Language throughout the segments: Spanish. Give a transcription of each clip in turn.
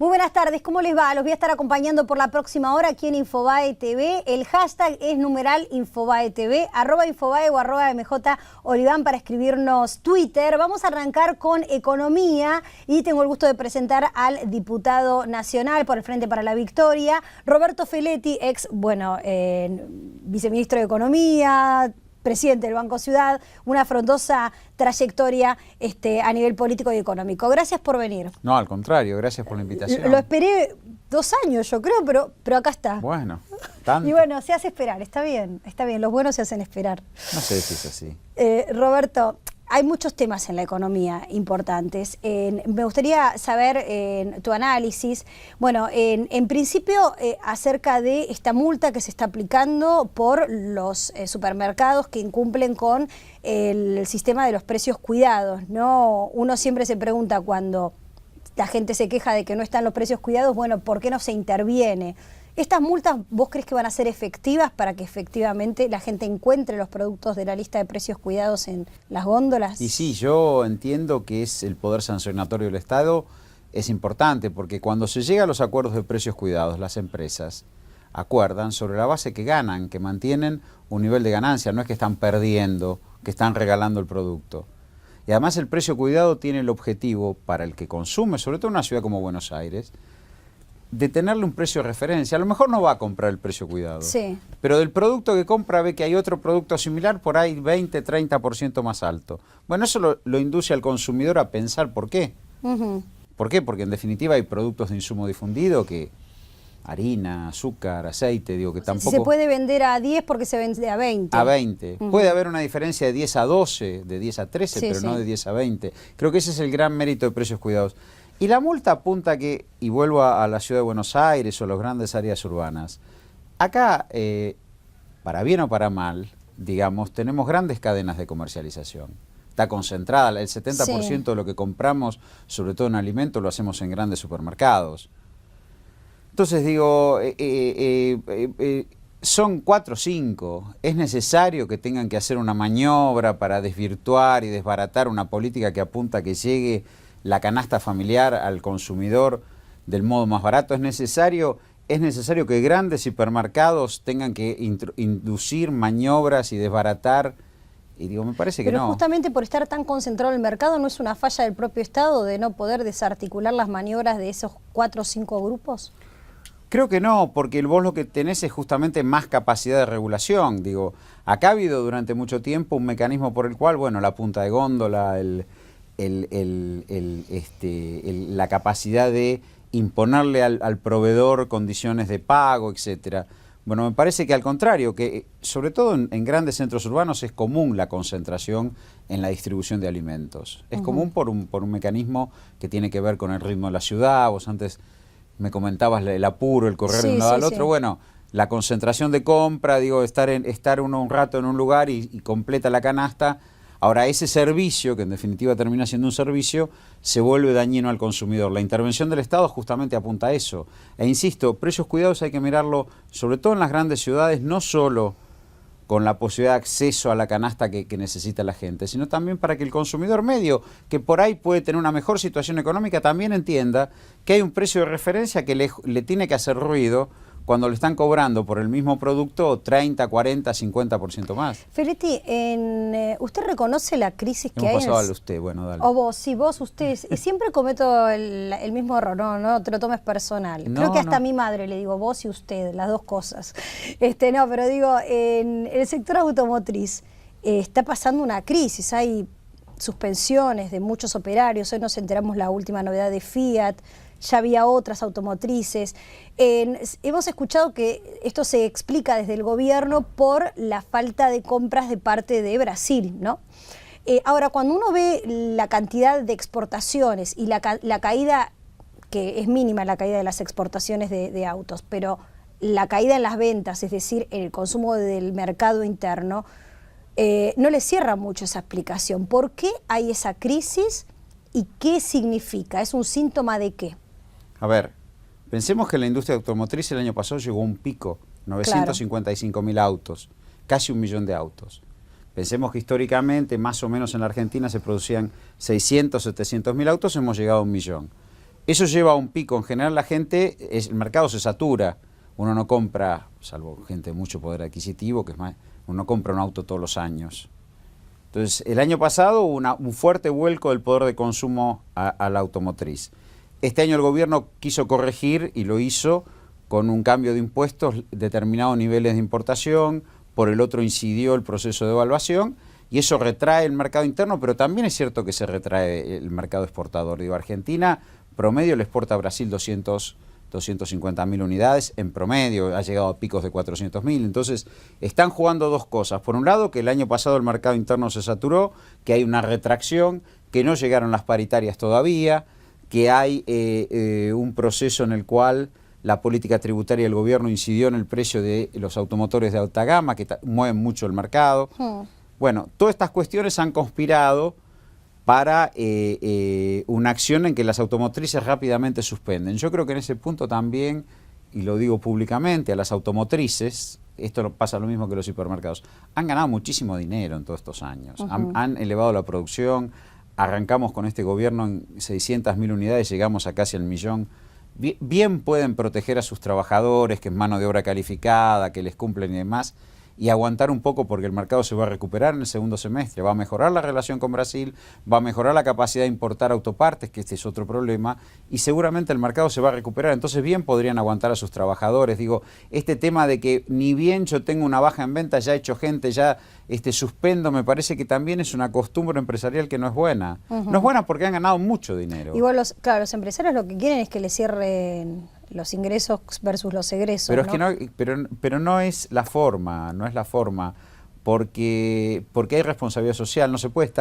Muy buenas tardes, ¿cómo les va? Los voy a estar acompañando por la próxima hora aquí en Infobae TV. El hashtag es numeral Infobae TV, @Infobae o @MJ Oliván para escribirnos Twitter. Vamos a arrancar con economía y tengo el gusto de presentar al diputado nacional por el Frente para la Victoria, Roberto Feletti, viceministro de Economía, presidente del Banco Ciudad, una frondosa trayectoria a nivel político y económico. Gracias por venir. No, al contrario, gracias por la invitación. Lo esperé 2 años, yo creo, pero acá está. Bueno, tanto. Y bueno, se hace esperar, está bien, los buenos se hacen esperar. No sé si es así. Roberto, hay muchos temas en la economía importantes. Me gustaría saber tu análisis. Bueno, en principio, acerca de esta multa que se está aplicando por los supermercados que incumplen con el sistema de los precios cuidados, ¿no? Uno siempre se pregunta cuando la gente se queja de que no están los precios cuidados, bueno, ¿por qué no se interviene? ¿Estas multas vos crees que van a ser efectivas para que efectivamente la gente encuentre los productos de la lista de precios cuidados en las góndolas? Y sí, yo entiendo que es el poder sancionatorio del Estado, es importante porque cuando se llega a los acuerdos de precios cuidados, las empresas acuerdan sobre la base que ganan, que mantienen un nivel de ganancia, no es que están perdiendo, que están regalando el producto. Y además el precio cuidado tiene el objetivo para el que consume, sobre todo en una ciudad como Buenos Aires, de tenerle un precio de referencia. A lo mejor no va a comprar el precio cuidado, sí, pero del producto que compra ve que hay otro producto similar por ahí 20, 30% más alto. Bueno, eso lo induce al consumidor a pensar por qué. ¿Por qué? Porque en definitiva hay productos de insumo difundido que harina, azúcar, aceite, digo que tampoco... Se puede vender a 10 porque se vende a 20. A 20. Puede haber una diferencia de 10 a 12, de 10 a 13, sí, pero sí, no de 10 a 20. Creo que ese es el gran mérito de precios cuidados. Y la multa apunta a que, y vuelvo a la ciudad de Buenos Aires o las grandes áreas urbanas, acá, para bien o para mal, digamos, tenemos grandes cadenas de comercialización. Está concentrada, el 70% de lo que compramos, sobre todo en alimentos, lo hacemos en grandes supermercados. Entonces digo, son 4 o 5. ¿Es necesario que tengan que hacer una maniobra para desvirtuar y desbaratar una política que apunta a que llegue la canasta familiar al consumidor del modo más barato? ¿Es necesario que grandes supermercados tengan que inducir maniobras y desbaratar? Y digo, me parece que no. Pero justamente por estar tan concentrado el mercado, ¿no es una falla del propio Estado de no poder desarticular las maniobras de esos 4 o 5 grupos? Creo que no, porque vos lo que tenés es justamente más capacidad de regulación. Digo, acá ha habido durante mucho tiempo un mecanismo por el cual, bueno, la punta de góndola, la capacidad de imponerle al proveedor condiciones de pago, etcétera. Bueno, me parece que al contrario, que sobre todo en grandes centros urbanos es común la concentración en la distribución de alimentos. Es común por un mecanismo que tiene que ver con el ritmo de la ciudad. Vos antes me comentabas el apuro, el correr de un lado al otro. Bueno, la concentración de compra, digo, estar uno un rato en un lugar y completa la canasta. Ahora, ese servicio, que en definitiva termina siendo un servicio, se vuelve dañino al consumidor. La intervención del Estado justamente apunta a eso. E insisto, precios cuidados hay que mirarlo, sobre todo en las grandes ciudades, no solo con la posibilidad de acceso a la canasta que necesita la gente, sino también para que el consumidor medio, que por ahí puede tener una mejor situación económica, también entienda que hay un precio de referencia que le tiene que hacer ruido cuando le están cobrando por el mismo producto 30, 40, 50% más. Feletti, ¿usted reconoce la crisis que hay? Hemos pasado al usted, bueno, dale. O vos, sí, vos, usted. Siempre cometo el mismo error, no te lo tomes personal. No, creo que hasta a mi madre le digo vos y usted, las dos cosas. No, pero digo, en el sector automotriz está pasando una crisis, hay suspensiones de muchos operarios, hoy nos enteramos la última novedad de Fiat, ya había otras automotrices. Hemos escuchado que esto se explica desde el gobierno por la falta de compras de parte de Brasil, ¿no? Ahora, cuando uno ve la cantidad de exportaciones y la caída, que es mínima la caída de las exportaciones de autos, pero la caída en las ventas, es decir, en el consumo del mercado interno, no le cierra mucho esa explicación. ¿Por qué hay esa crisis y qué significa? ¿Es un síntoma de qué? A ver, pensemos que la industria automotriz el año pasado llegó a un pico, 955.000 autos, casi 1 millón de autos. Pensemos que históricamente, más o menos en la Argentina, se producían 600, 700.000 autos, hemos llegado a 1 millón. Eso lleva a un pico. En general la gente, el mercado se satura. Uno no compra, salvo gente de mucho poder adquisitivo, que es más, uno no compra un auto todos los años. Entonces, el año pasado hubo un fuerte vuelco del poder de consumo a la automotriz. Este año el gobierno quiso corregir y lo hizo con un cambio de impuestos, determinados niveles de importación, por el otro incidió el proceso de evaluación y eso retrae el mercado interno, pero también es cierto que se retrae el mercado exportador. Digo, Argentina promedio le exporta a Brasil 250.000 unidades en promedio, ha llegado a picos de 400.000. Entonces, están jugando dos cosas. Por un lado, que el año pasado el mercado interno se saturó, que hay una retracción, que no llegaron las paritarias todavía, que hay un proceso en el cual la política tributaria del gobierno incidió en el precio de los automotores de alta gama, que mueven mucho el mercado. Bueno, todas estas cuestiones han conspirado para una acción en que las automotrices rápidamente suspenden. Yo creo que en ese punto también, y lo digo públicamente, a las automotrices, esto pasa lo mismo que los hipermercados, han ganado muchísimo dinero en todos estos años, han elevado la producción, arrancamos con este gobierno en 600.000 unidades, llegamos a casi el millón. Bien pueden proteger a sus trabajadores, que es mano de obra calificada, que les cumplen y demás, y aguantar un poco porque el mercado se va a recuperar en el segundo semestre, va a mejorar la relación con Brasil, va a mejorar la capacidad de importar autopartes, que este es otro problema, y seguramente el mercado se va a recuperar, entonces bien podrían aguantar a sus trabajadores. Digo, este tema de que ni bien yo tengo una baja en venta, ya he hecho gente, ya suspendo, me parece que también es una costumbre empresarial que no es buena. No es buena porque han ganado mucho dinero. Igual, claro, los empresarios lo que quieren es que les cierren los ingresos versus los egresos. Pero ¿no? Es que pero no es la forma, porque hay responsabilidad social, no se puede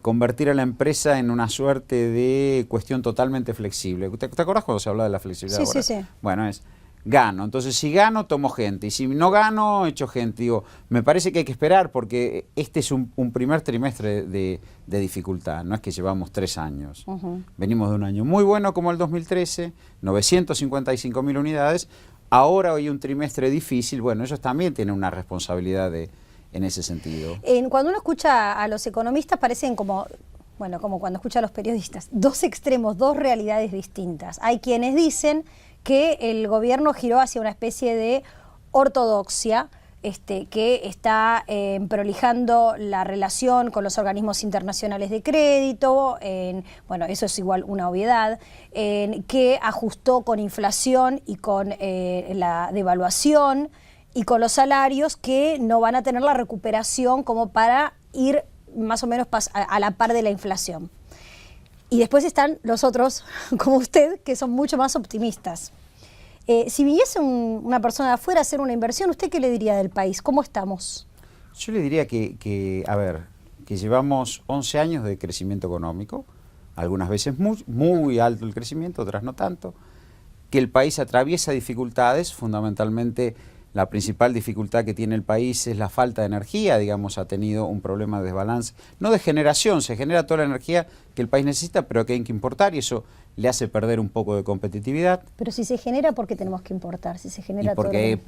convertir a la empresa en una suerte de cuestión totalmente flexible. ¿Te acordás cuando se hablaba de la flexibilidad? Sí, sí. Bueno, gano, entonces si gano, tomo gente, y si no gano, echo gente. Digo, me parece que hay que esperar porque este es un primer trimestre de dificultad, no es que llevamos 3 años. Venimos de un año muy bueno como el 2013, 955.000 unidades, ahora hay un trimestre difícil. Bueno, ellos también tienen una responsabilidad en ese sentido. Cuando uno escucha a los economistas parecen como cuando escucha a los periodistas, dos extremos, dos realidades distintas. Hay quienes dicen que el gobierno giró hacia una especie de ortodoxia, que está prolijando la relación con los organismos internacionales de crédito, eso es igual una obviedad, que ajustó con inflación y con la devaluación y con los salarios que no van a tener la recuperación como para ir más o menos a la par de la inflación. Y después están los otros, como usted, que son mucho más optimistas. Si viniese una persona de afuera a hacer una inversión, ¿usted qué le diría del país? ¿Cómo estamos? Yo le diría que llevamos 11 años de crecimiento económico, algunas veces muy alto el crecimiento, otras no tanto, que el país atraviesa dificultades, fundamentalmente la principal dificultad que tiene el país es la falta de energía, digamos, ha tenido un problema de desbalance, no de generación, se genera toda la energía que el país necesita, pero que hay que importar y eso le hace perder un poco de competitividad. Pero si se genera, ¿por qué tenemos que importar? Si se genera porque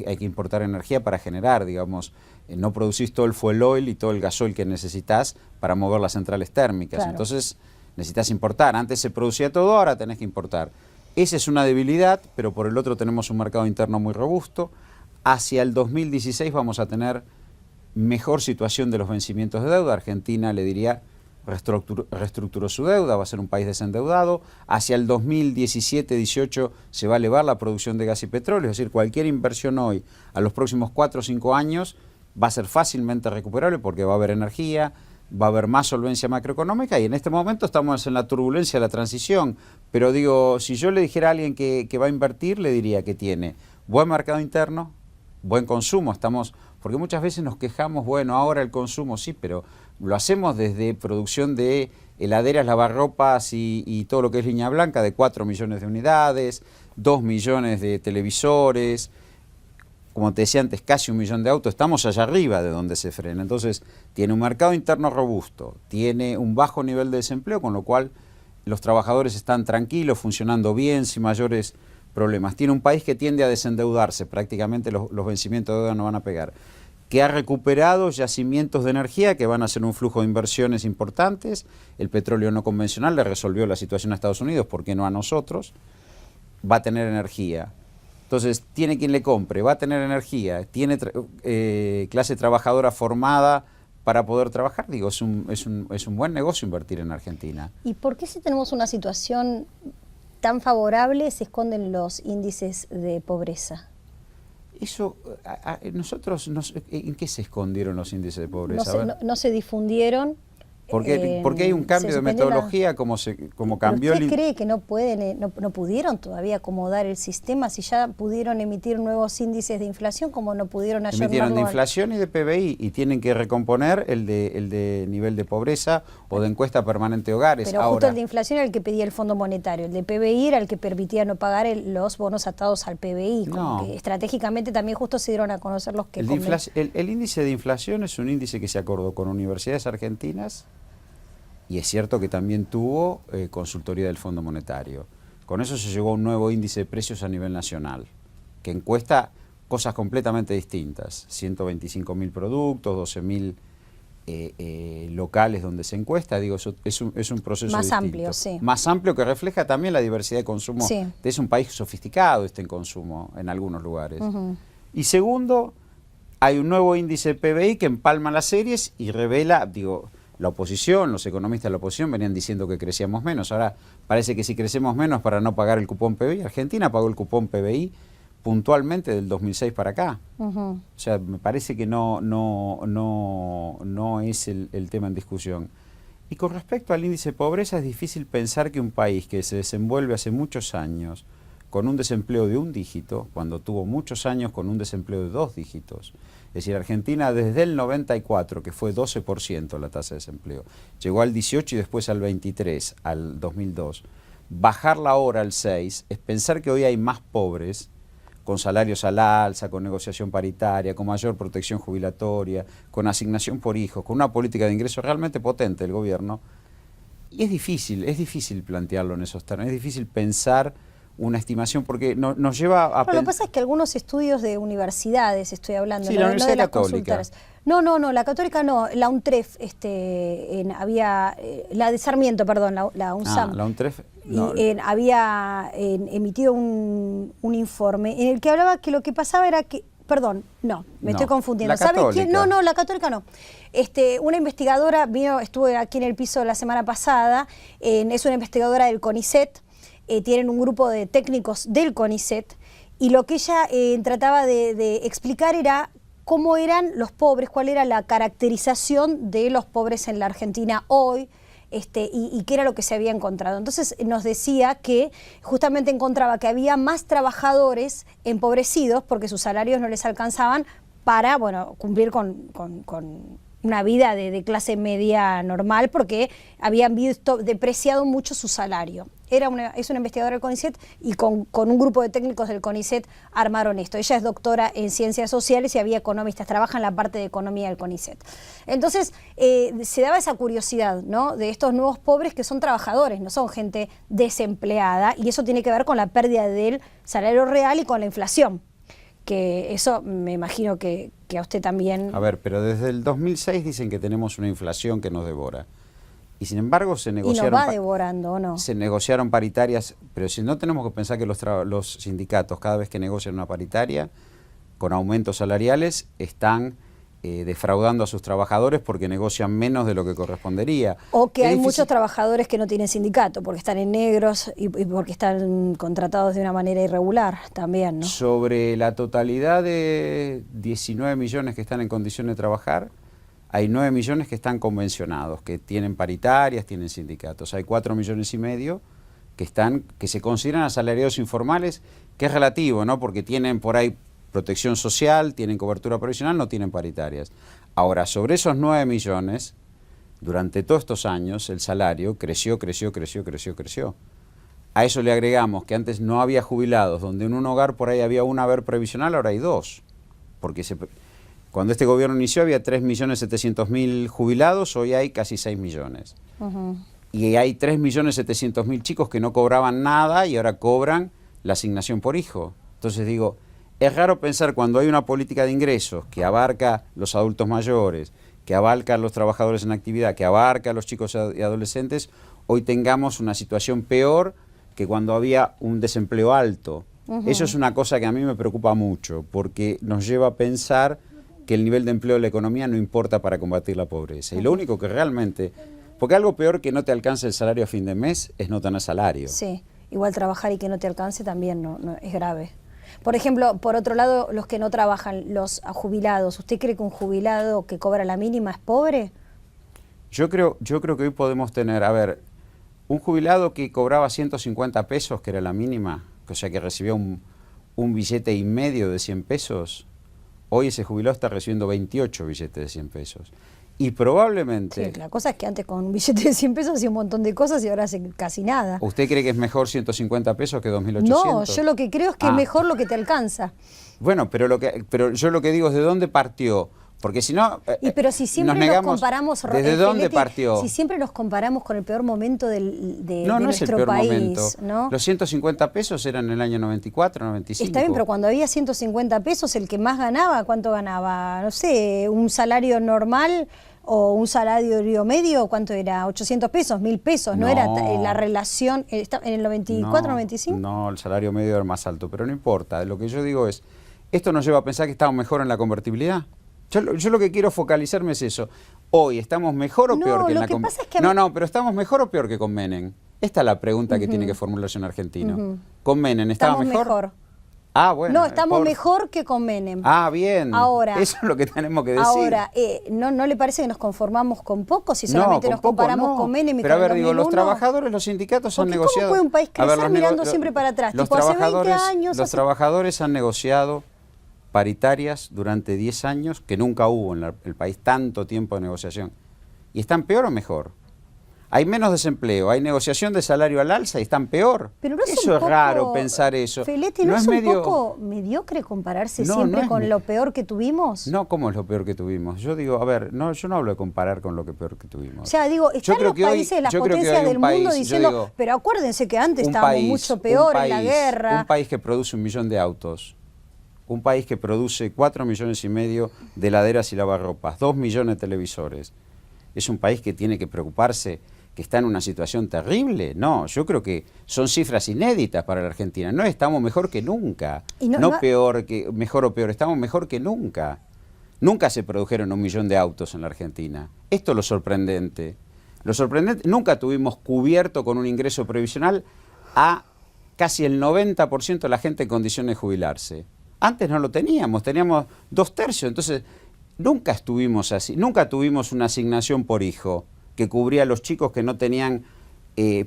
hay que importar energía para generar, digamos, no producís todo el fuel oil y todo el gasoil que necesitas para mover las centrales térmicas, claro. Entonces necesitas importar, antes se producía todo, ahora tenés que importar. Esa es una debilidad, pero por el otro tenemos un mercado interno muy robusto. Hacia el 2016 vamos a tener mejor situación de los vencimientos de deuda. Argentina, le diría, reestructuró su deuda, va a ser un país desendeudado. Hacia el 2017-18 se va a elevar la producción de gas y petróleo, es decir, cualquier inversión hoy a los próximos 4 o 5 años va a ser fácilmente recuperable porque va a haber energía, va a haber más solvencia macroeconómica y en este momento estamos en la turbulencia de la transición. Pero digo, si yo le dijera a alguien que va a invertir, le diría que tiene buen mercado interno, buen consumo, porque muchas veces nos quejamos, bueno, ahora el consumo sí, pero lo hacemos desde producción de heladeras, lavarropas y todo lo que es línea blanca, de 4 millones de unidades, 2 millones de televisores, como te decía antes, casi 1 millón de autos, estamos allá arriba de donde se frena. Entonces, tiene un mercado interno robusto, tiene un bajo nivel de desempleo, con lo cual los trabajadores están tranquilos, funcionando bien, sin mayores problemas. Tiene un país que tiende a desendeudarse, prácticamente los vencimientos de deuda no van a pegar. que ha recuperado yacimientos de energía que van a ser un flujo de inversiones importantes. El petróleo no convencional le resolvió la situación a Estados Unidos, ¿por qué no a nosotros? Va a tener energía. Entonces, tiene quien le compre, va a tener energía, tiene clase trabajadora formada para poder trabajar. Digo, es un buen negocio invertir en Argentina. ¿Y por qué si tenemos una situación tan favorable se esconden los índices de pobreza? Eso, nosotros, ¿en qué se escondieron los índices de pobreza? No se difundieron. Porque hay un cambio de metodología, como cambió ¿Usted cree que no pudieron todavía acomodar el sistema? Si ya pudieron emitir nuevos índices de inflación, como no pudieron ayer. Emitieron de inflación y de PBI y tienen que recomponer el de nivel de pobreza o de encuesta permanente de hogares. Pero justo el de inflación era el que pedía el Fondo Monetario, el de PBI era el que permitía no pagar los bonos atados al PBI. Como que estratégicamente también justo se dieron a conocer los que... El índice de inflación es un índice que se acordó con universidades argentinas. Y es cierto que también tuvo consultoría del Fondo Monetario. Con eso se llegó a un nuevo índice de precios a nivel nacional, que encuesta cosas completamente distintas. 125.000 productos, 12.000 locales donde se encuesta. Digo, eso es un proceso más distinto. Amplio, sí. Más amplio, que refleja también la diversidad de consumo. Sí. Es un país sofisticado en consumo en algunos lugares. Y segundo, hay un nuevo índice de PBI que empalma las series y revela, digo... La oposición, los economistas de la oposición venían diciendo que crecíamos menos. Ahora parece que si crecemos menos para no pagar el cupón PBI, Argentina pagó el cupón PBI puntualmente del 2006 para acá. O sea, me parece que no es el tema en discusión. Y con respecto al índice de pobreza, es difícil pensar que un país que se desenvuelve hace muchos años con un desempleo de 1 dígito, cuando tuvo muchos años con un desempleo de 2 dígitos, es decir, Argentina desde el 94, que fue 12% la tasa de desempleo, llegó al 18 y después al 23, al 2002. Bajarla ahora al 6 es pensar que hoy hay más pobres, con salarios al alza, con negociación paritaria, con mayor protección jubilatoria, con asignación por hijos, con una política de ingresos realmente potente del gobierno. Y es difícil plantearlo en esos términos, es difícil pensar una estimación porque nos lleva a... Lo que pasa es que algunos estudios de universidades, estoy hablando, sí, no, la Universidad de las Católica. consultoras. No, la Católica no, la UNTREF, había, la de Sarmiento, perdón, la UNSAM. La UNTREF, no. Había emitido un informe en el que hablaba que lo que pasaba era que, perdón, estoy confundiendo. ¿Sabe quién? No, la Católica no. Una investigadora estuvo aquí en el piso la semana pasada, es una investigadora del CONICET. Tienen un grupo de técnicos del CONICET y lo que ella trataba de explicar era cómo eran los pobres, cuál era la caracterización de los pobres en la Argentina hoy y qué era lo que se había encontrado. Entonces nos decía que justamente encontraba que había más trabajadores empobrecidos porque sus salarios no les alcanzaban para cumplir con una vida de clase media normal porque habían visto depreciado mucho su salario. Es una investigadora del CONICET y con un grupo de técnicos del CONICET armaron esto. Ella es doctora en ciencias sociales y había economistas, trabaja en la parte de economía del CONICET. Entonces se daba esa curiosidad, ¿no?, de estos nuevos pobres que son trabajadores, no son gente desempleada, y eso tiene que ver con la pérdida del salario real y con la inflación. Que eso me imagino que a usted también... A ver, pero desde el 2006 dicen que tenemos una inflación que nos devora. Y sin embargo se negociaron... Y nos va devorando, ¿o no? Se negociaron paritarias, pero si no tenemos que pensar que los sindicatos, cada vez que negocian una paritaria, con aumentos salariales, están defraudando a sus trabajadores porque negocian menos de lo que correspondería. O que hay muchos trabajadores que no tienen sindicato, porque están en negros y porque están contratados de una manera irregular también, ¿no? Sobre la totalidad de 19 millones que están en condición de trabajar, hay 9 millones que están convencionados, que tienen paritarias, tienen sindicatos. Hay 4,5 millones que se consideran asalariados informales, que es relativo, ¿no?, porque tienen por ahí protección social, tienen cobertura provisional, no tienen paritarias. Ahora, sobre esos 9 millones, durante todos estos años, el salario creció. A eso le agregamos que antes no había jubilados, donde en un hogar por ahí había un haber previsional, ahora hay 2. Porque cuando este gobierno inició había 3.700.000 jubilados, hoy hay casi 6 millones. Y hay 3.700.000 chicos que no cobraban nada y ahora cobran la asignación por hijo. Entonces digo, es raro pensar cuando hay una política de ingresos que abarca los adultos mayores, que abarca a los trabajadores en actividad, que abarca a los chicos y adolescentes, hoy tengamos una situación peor que cuando había un desempleo alto. Eso es una cosa que a mí me preocupa mucho, porque nos lleva a pensar que el nivel de empleo de la economía no importa para combatir la pobreza. Y lo único que realmente... Porque algo peor que no te alcance el salario a fin de mes es no tener salario. Sí, igual trabajar y que no te alcance también no es grave. Por ejemplo, por otro lado, los que no trabajan, los jubilados, ¿usted cree que un jubilado que cobra la mínima es pobre? Yo creo que hoy podemos tener, a ver, un jubilado que cobraba 150 pesos, que era la mínima, o sea que recibía un billete y medio de 100 pesos, hoy ese jubilado está recibiendo 28 billetes de 100 pesos. Y probablemente... Sí, la cosa es que antes con un billete de 100 pesos hacía un montón de cosas y ahora hace casi nada. ¿Usted cree que es mejor 150 pesos que 2.800? No, yo lo que creo es que es mejor lo que te alcanza. Bueno, pero yo lo que digo es de dónde partió. Porque si no, pero si siempre nos comparamos, ¿desde dónde partió? Si siempre nos comparamos con el peor momento de no es nuestro el peor país, momento. ¿no? Los 150 pesos eran en el año 94, 95. Está bien, pero cuando había 150 pesos, el que más ganaba, ¿cuánto ganaba? No sé, un salario normal o un salario medio, ¿cuánto era? 800 pesos, 1.000 pesos, ¿no era la relación en el 94, 95? No, el salario medio era más alto, pero no importa. Lo que yo digo es, esto nos lleva a pensar que estamos mejor en la convertibilidad. Yo lo que quiero focalizarme es eso. Hoy, ¿estamos mejor o peor que en la convertibilidad? No, pero ¿estamos mejor o peor que con Menem? Esta es la pregunta que tiene que formularse un argentino. ¿Con Menem estaba mejor? Ah, bueno. No, estamos mejor que con Menem. Ah, bien. Ahora, eso es lo que tenemos que decir. Ahora, ¿no le parece que nos conformamos con poco si solamente nos comparamos con Menem y pero con a ver, 2001? Digo, los trabajadores, los sindicatos han negociado... ¿Cómo puede un país crecer mirando siempre para atrás? Los tipo, trabajadores, hace 20 años... Los trabajadores han negociado paritarias durante 10 años, que nunca hubo en el país tanto tiempo de negociación. ¿Y están peor o mejor? Hay menos desempleo, hay negociación de salario al alza y están peor. Pero no es eso es raro pensar eso. Feletti, ¿no es un poco mediocre compararse siempre con lo peor que tuvimos? No, ¿cómo es lo peor que tuvimos? Yo digo, a ver, yo no hablo de comparar con lo que peor que tuvimos. O sea, digo, están los países, las potencias del mundo diciendo, pero acuérdense que antes estábamos mucho peor en la guerra. Un país que produce 1 millón de autos, un país que produce 4,5 millones de heladeras y lavarropas, 2 millones de televisores, es un país que tiene que preocuparse que está en una situación terrible. No, yo creo que son cifras inéditas para la Argentina. No estamos mejor que nunca. Mejor o peor, estamos mejor que nunca. Nunca se produjeron 1 millón de autos en la Argentina. Esto es lo sorprendente. Lo sorprendente, nunca tuvimos cubierto con un ingreso previsional a casi el 90% de la gente en condiciones de jubilarse. Antes no lo teníamos 2/3. Entonces, nunca estuvimos así. Nunca tuvimos una asignación por hijo que cubría a los chicos que no tenían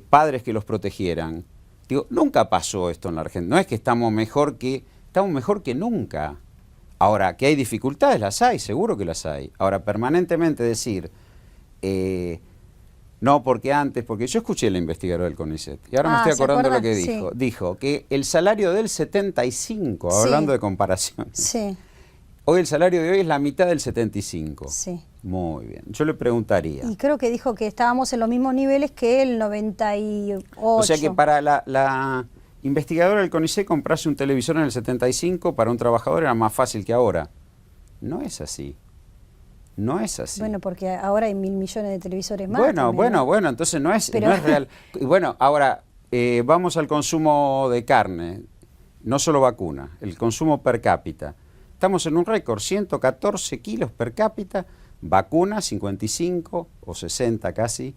padres que los protegieran. Digo, nunca pasó esto en la Argentina. No es que estamos mejor que nunca. Ahora, que hay dificultades, las hay, seguro que las hay. Ahora, permanentemente decir, no, porque yo escuché al investigador del CONICET, y ahora me estoy acordando lo que dijo. Sí. Dijo que el salario del 75, hablando de comparación, hoy el salario de hoy es la mitad del 75. Sí. Muy bien. Yo le preguntaría. Y creo que dijo que estábamos en los mismos niveles que el 98. O sea que para la investigadora del CONICET comprarse un televisor en el 75 para un trabajador era más fácil que ahora. No es así. No es así. Bueno, porque ahora hay 1.000 millones de televisores más. Bueno, entonces no es real. Y bueno, ahora vamos al consumo de carne, no solo vacuna, el consumo per cápita. Estamos en un récord, 114 kilos per cápita, vacuna 55 o 60 casi,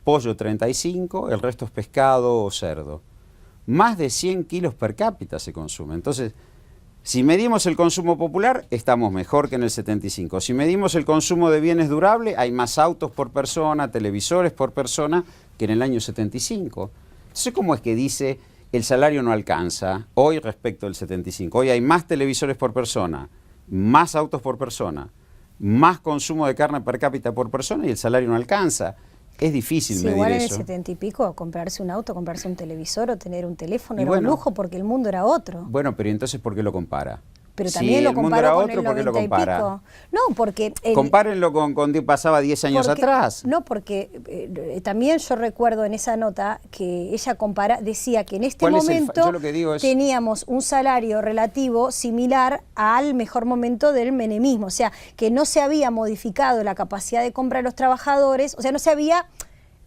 pollo 35, el resto es pescado o cerdo. Más de 100 kilos per cápita se consume. Entonces, si medimos el consumo popular, estamos mejor que en el 75. Si medimos el consumo de bienes durables, hay más autos por persona, televisores por persona que en el año 75. Entonces, ¿cómo es que dice el salario no alcanza hoy respecto al 75? Hoy hay más televisores por persona, más autos por persona, más consumo de carne per cápita por persona y el salario no alcanza. Es difícil medir igual eso. En el 70 y pico, comprarse un auto, comprarse un televisor o tener un teléfono era un lujo porque el mundo era otro. Bueno, pero entonces ¿por qué lo compara? pero Si también lo el mundo comparó era con otro, el ¿por qué lo 90 y compara? pico. No, porque... Compárenlo con pasaba 10 años atrás. No, porque también yo recuerdo en esa nota que ella decía que en este momento yo lo que digo es, teníamos un salario relativo similar al mejor momento del menemismo, o sea, que no se había modificado la capacidad de compra de los trabajadores, o sea, no se había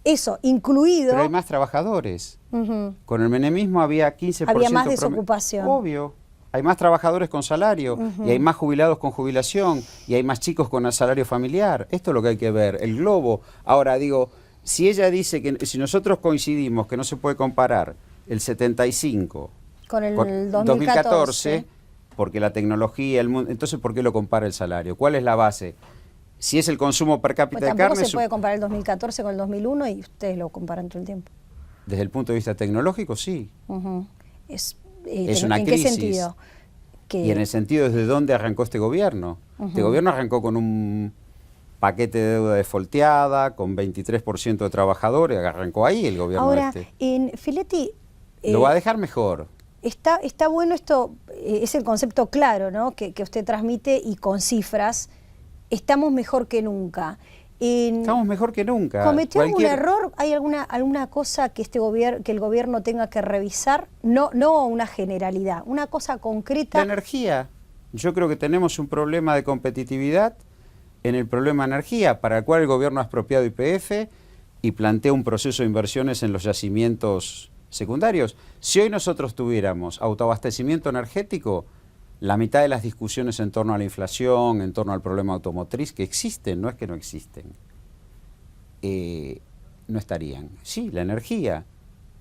eso incluido. pero hay más trabajadores. Ujú. Con el menemismo había 15%. Había más desocupación. Obvio. Hay más trabajadores con salario, y hay más jubilados con jubilación, y hay más chicos con el salario familiar. Esto es lo que hay que ver, el globo. Ahora digo, si ella dice que si nosotros coincidimos que no se puede comparar el 75 con el con 2014, porque la tecnología, el mundo, entonces ¿por qué lo compara el salario? ¿Cuál es la base? Si es el consumo per cápita pues de tampoco carne... se puede comparar el 2014 con el 2001 y ustedes lo comparan todo el tiempo. Desde el punto de vista tecnológico, sí. Ujú. Es una ¿En crisis. qué sentido? Y en el sentido desde dónde arrancó este gobierno. Este gobierno arrancó con un paquete de deuda defolteada, con 23% de trabajadores, arrancó ahí el gobierno Ahora, este. en Filetti... Lo va a dejar mejor. Está bueno esto, es el concepto claro, ¿no? que usted transmite y con cifras. Estamos mejor que nunca. Estamos mejor que nunca. ¿Cometió algún error? ¿Hay alguna cosa que que el gobierno tenga que revisar? No una generalidad, una cosa concreta. La energía. Yo creo que tenemos un problema de competitividad en el problema de energía, para el cual el gobierno ha expropiado YPF y plantea un proceso de inversiones en los yacimientos secundarios. Si hoy nosotros tuviéramos autoabastecimiento energético, la mitad de las discusiones en torno a la inflación, en torno al problema automotriz, que existen, no es que no existen, no estarían. Sí, la energía,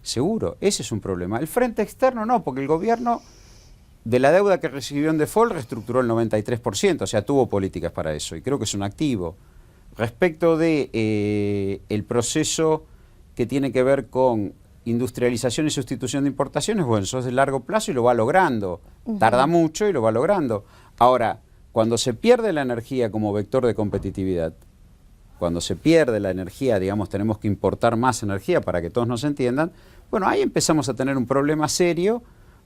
seguro, ese es un problema. El frente externo no, porque el gobierno de la deuda que recibió en default reestructuró el 93%, o sea, tuvo políticas para eso, y creo que es un activo. Respecto de el proceso que tiene que ver con industrialización y sustitución de importaciones, bueno, eso es de largo plazo y lo va logrando. Tarda mucho y lo va logrando. Ahora, cuando se pierde la energía como vector de competitividad, cuando se pierde la energía, digamos, tenemos que importar más energía para que todos nos entiendan, bueno, ahí empezamos a tener un problema serio,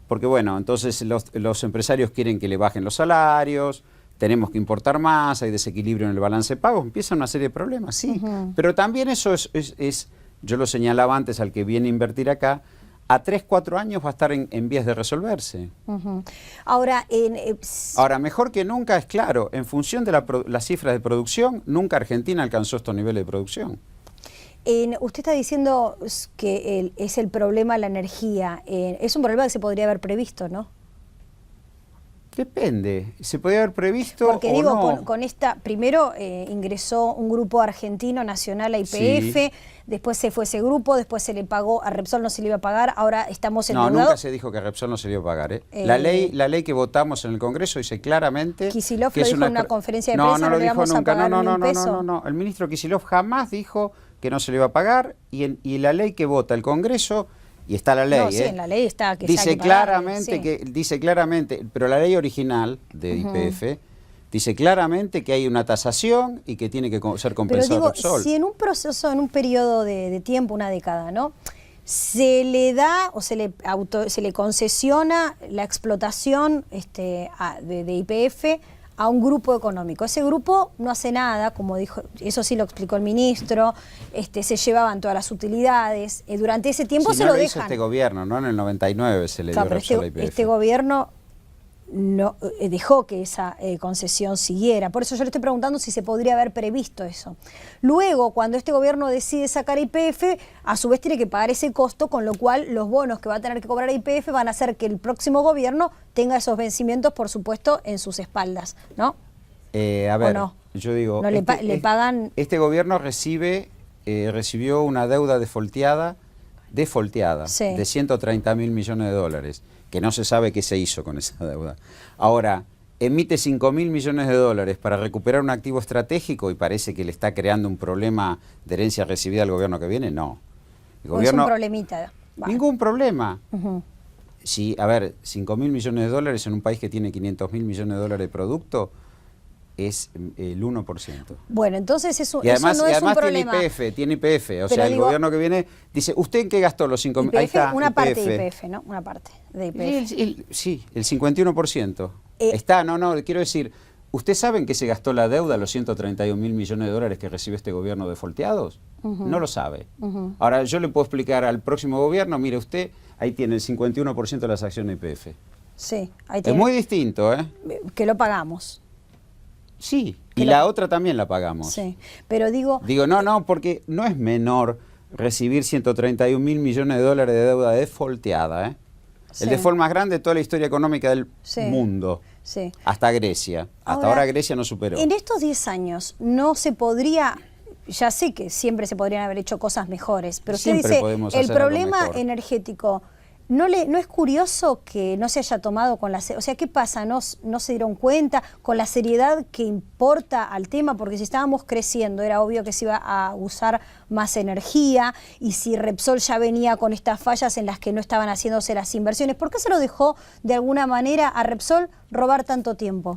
porque bueno, entonces los empresarios quieren que le bajen los salarios, tenemos que importar más, hay desequilibrio en el balance de pagos, empiezan una serie de problemas, sí. Pero también eso es, yo lo señalaba antes al que viene a invertir acá, a 3, 4 años va a estar en vías de resolverse. Ahora, Ahora, mejor que nunca es claro, en función de las cifras de producción, nunca Argentina alcanzó estos niveles de producción. Usted está diciendo que es el problema la energía. Es un problema que se podría haber previsto, ¿no? Depende, se podría haber previsto. Porque o digo, no. con esta, primero ingresó un grupo argentino nacional a YPF, Sí. después se fue ese grupo, después se le pagó, a Repsol no se le iba a pagar, ahora estamos endeudados. No, nunca se dijo que a Repsol no se le iba a pagar. La ley que votamos en el Congreso dice claramente... Kicillof que lo es dijo en una conferencia de no, prensa, no lo le dijo vamos nunca. a pagar No, ni un peso. no. El ministro Kicillof jamás dijo que no se le iba a pagar y la ley que vota el Congreso... Y está la ley, No, sí, en la ley está que dice hay que pagarle, claramente sí. dice claramente, pero la ley original de YPF dice claramente que hay una tasación y que tiene que ser compensado. Pero digo, Repsol. si en un proceso, en un periodo de tiempo, una década, ¿no? Se le da o se le concesiona la explotación de YPF a un grupo económico. Ese grupo no hace nada, como dijo, eso sí lo explicó el ministro, se llevaban todas las utilidades, durante ese tiempo Si se no lo lo hizo dejan. este gobierno, ¿no? En el 99 se le dio Claro, pero Repsol a YPF. este gobierno no dejó que esa concesión siguiera. Por eso yo le estoy preguntando si se podría haber previsto eso. Luego, cuando este gobierno decide sacar a YPF, a su vez tiene que pagar ese costo, con lo cual los bonos que va a tener que cobrar YPF van a hacer que el próximo gobierno tenga esos vencimientos, por supuesto, en sus espaldas, ¿no? A ver, no? yo digo, No le pagan... Este gobierno recibió una deuda defolteada Sí. de 130.000 millones de dólares, que no se sabe qué se hizo con esa deuda. Ahora, emite 5.000 millones de dólares para recuperar un activo estratégico y parece que le está creando un problema de herencia recibida al gobierno que viene, no. El gobierno, es un problemita. Va. Ningún problema. Sí, a ver, 5.000 millones de dólares en un país que tiene 500.000 millones de dólares de producto es el 1%. Bueno, entonces eso, y además, eso no es un problema. Tiene YPF, o sea, digo, el gobierno que viene dice, ¿usted en qué gastó los 5.000? Ahí está, una parte de YPF, ¿no? Una parte de YPF. Sí, el 51%. quiero decir, ¿usted sabe en qué se gastó la deuda, los 131.000 millones de dólares que recibe este gobierno defolteados? No lo sabe. Ahora, yo le puedo explicar al próximo gobierno, mire usted, ahí tiene el 51% de las acciones de YPF. Sí, ahí tiene. Es muy distinto, ¿eh? Que lo pagamos. Sí, y la otra también la pagamos. Sí, pero digo... No, porque no es menor recibir 131.000 millones de dólares de deuda defolteada, ¿eh? Sí. El default más grande de toda la historia económica del mundo. Sí. Hasta Grecia. Hasta ahora Grecia no superó. En estos 10 años no se podría... Ya sé que siempre se podrían haber hecho cosas mejores, pero usted dice, el problema energético, ¿no es curioso que no se haya tomado con la... O sea, ¿qué pasa? ¿No se dieron cuenta con la seriedad que importa al tema? Porque si estábamos creciendo, era obvio que se iba a usar más energía, y si Repsol ya venía con estas fallas en las que no estaban haciéndose las inversiones, ¿por qué se lo dejó de alguna manera a Repsol robar tanto tiempo?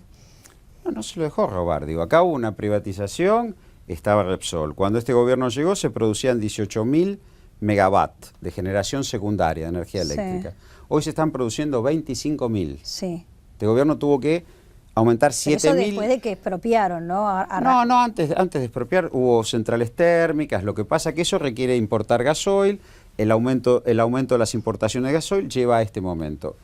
No se lo dejó robar, digo, acá hubo una privatización, estaba Repsol. Cuando este gobierno llegó se producían 18.000 megavatts de generación secundaria de energía eléctrica. Hoy se están produciendo 25.000. Sí. Este gobierno tuvo que aumentar 7.000. Eso después de que expropiaron, ¿no? Antes de expropiar hubo centrales térmicas. Lo que pasa es que eso requiere importar gasoil. El aumento de las importaciones de gasoil lleva a este momento.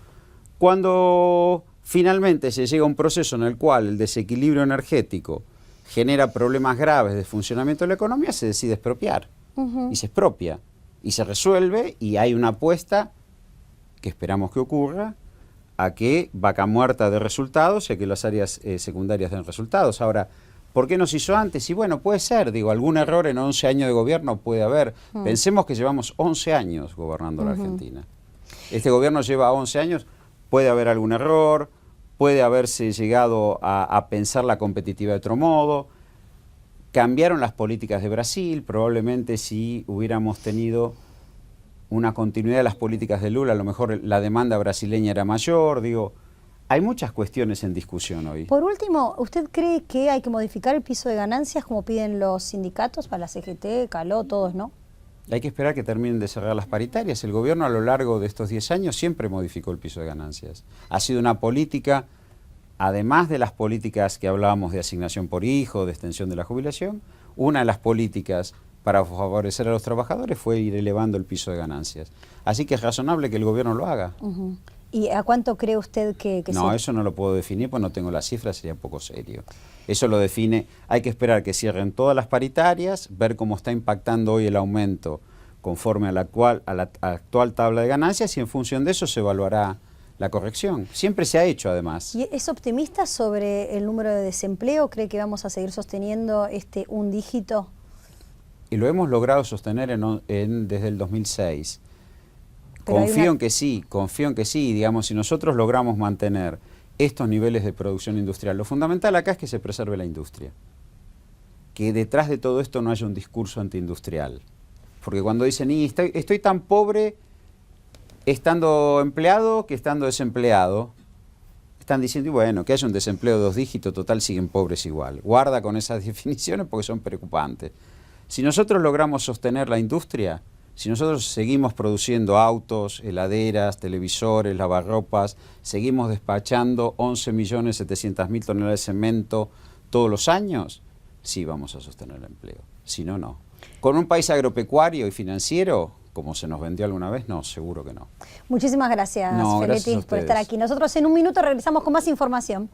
Cuando finalmente se llega a un proceso en el cual el desequilibrio energético genera problemas graves de funcionamiento de la economía, se decide expropiar. Y se expropia. Y se resuelve, y hay una apuesta, que esperamos que ocurra, a que vaca muerta de resultados y a que las áreas secundarias den resultados. Ahora, ¿por qué no se hizo antes? Y bueno, puede ser, digo, algún error en 11 años de gobierno puede haber. Pensemos que llevamos 11 años gobernando la Argentina. Este gobierno lleva 11 años, puede haber algún error, puede haberse llegado a pensar la competitividad de otro modo. Cambiaron las políticas de Brasil, probablemente si hubiéramos tenido una continuidad de las políticas de Lula, a lo mejor la demanda brasileña era mayor, digo, hay muchas cuestiones en discusión hoy. Por último, ¿usted cree que hay que modificar el piso de ganancias como piden los sindicatos, para la CGT, Caló, todos, no? Hay que esperar que terminen de cerrar las paritarias. El gobierno a lo largo de estos 10 años siempre modificó el piso de ganancias. Ha sido una política, además de las políticas que hablábamos de asignación por hijo, de extensión de la jubilación, una de las políticas para favorecer a los trabajadores fue ir elevando el piso de ganancias. Así que es razonable que el gobierno lo haga. ¿Y a cuánto cree usted que No, eso no lo puedo definir, pues no tengo las cifras, sería un poco serio. Eso lo define, hay que esperar que cierren todas las paritarias, ver cómo está impactando hoy el aumento conforme a la actual tabla de ganancias, y en función de eso se evaluará la corrección. Siempre se ha hecho, además. ¿Y es optimista sobre el número de desempleo? ¿Cree que vamos a seguir sosteniendo un dígito? Y lo hemos logrado sostener desde el 2006. Confío en que sí, digamos, si nosotros logramos mantener estos niveles de producción industrial, lo fundamental acá es que se preserve la industria. Que detrás de todo esto no haya un discurso antiindustrial. Porque cuando dicen, estoy tan pobre estando empleado que estando desempleado, están diciendo, y bueno, que haya un desempleo de 2 dígitos, total, siguen pobres igual. Guarda con esas definiciones porque son preocupantes. Si nosotros logramos sostener la industria, si nosotros seguimos produciendo autos, heladeras, televisores, lavarropas, seguimos despachando 11.700.000 toneladas de cemento todos los años, sí vamos a sostener el empleo. Si no, no. Con un país agropecuario y financiero, como se nos vendió alguna vez, no, seguro que no. Muchísimas gracias, Feletti, por estar aquí. Nosotros en un minuto regresamos con más información.